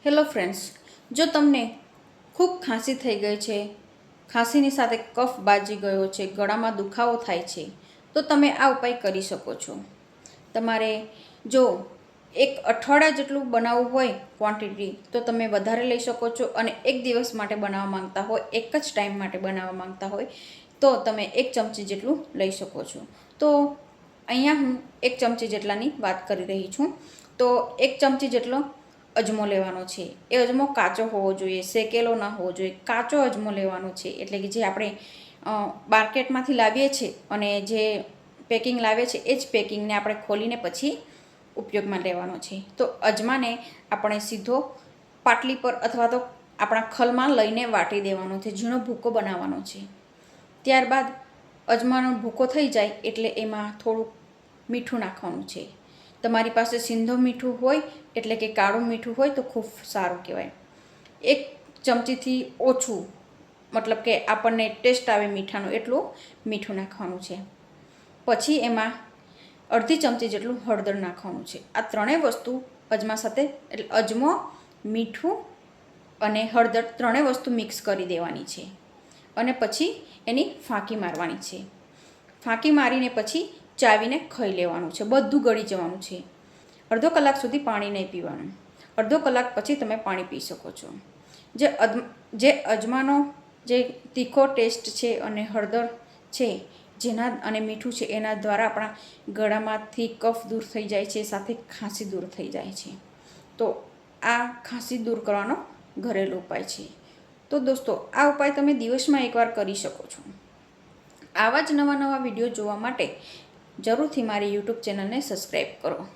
Hello friends, જો તમને ખૂબ ખાંસી થઈ ગઈ છે, ખાંસીની સાથે કફ બાજી ગયો છે, ગળામાં દુખાવો થાય છે, તો તમે આ ઉપાય કરી શકો છો. તમારે જો એક અઠવાડિયા જેટલું બનાવવું હોય ક્વોન્ટિટી, તો તમે વધારે લઈ શકો છો. અને એક દિવસ માટે બનાવવા માંગતા હોય, એક જ ટાઈમ માટે બનાવવા માંગતા હોય, તો તમે 1 ચમચી જેટલું લઈ શકો છો. તો અહીંયા હું 1 ચમચી જેટલાની વાત કરી રહી છું. તો 1 ચમચી જેટલો અજમો લેવાનો છે. એ અજમો કાચો હોવો જોઈએ, શેકેલો ના હોવો જોઈએ. કાચો અજમો લેવાનો છે, એટલે કે જે આપણે માર્કેટમાંથી લાવીએ છીએ અને જે પેકિંગ લાવીએ છીએ એ જ પેકિંગને આપણે ખોલીને પછી ઉપયોગમાં લેવાનો છે. તો અજમાને આપણે સીધો પાટલી પર અથવા તો આપણા ખલમાં લઈને વાટી દેવાનો છે, ઝીણો ભૂકો બનાવવાનો છે. ત્યારબાદ અજમાનો ભૂકો થઈ જાય એટલે એમાં થોડુંક મીઠું નાખવાનું છે. તમારી પાસે સિંધો મીઠું હોય એટલે કે કાળું મીઠું હોય તો ખૂબ સારું કહેવાય. 1 ચમચીથી ઓછું, મતલબ કે આપણને ટેસ્ટ આવે મીઠાનો એટલું મીઠું નાખવાનું છે. પછી એમાં અડધી ચમચી જેટલું હળદર નાખવાનું છે. આ ત્રણેય વસ્તુ અજમા સાથે, એટલે અજમો, મીઠું અને હળદર ત્રણેય વસ્તુ મિક્સ કરી દેવાની છે. અને પછી એની ફાંકી મારવાની છે. ફાંકી મારીને પછી ચાવીને ખાઈ લેવાનું છે. બધું ગળી જવાનું છે. અડધો કલાક સુધી પાણી નહીં પીવાનું. અડધો કલાક પછી તમે પાણી પી શકો છો. જે અજમાનો જે તીખો ટેસ્ટ છે અને હળદર છે જેના અને મીઠું છે એના દ્વારા આપણા ગળામાંથી કફ દૂર થઈ જાય છે, સાથે ખાંસી દૂર થઈ જાય છે. તો આ ખાંસી દૂર કરવાનો ઘરેલું ઉપાય છે. તો દોસ્તો, આ ઉપાય તમે દિવસમાં એકવાર કરી શકો છો. આવા જ નવા વિડીયો જોવા માટે જરૂરથી મારી યુટ્યુબ ચેનલને સબસ્ક્રાઈબ કરો.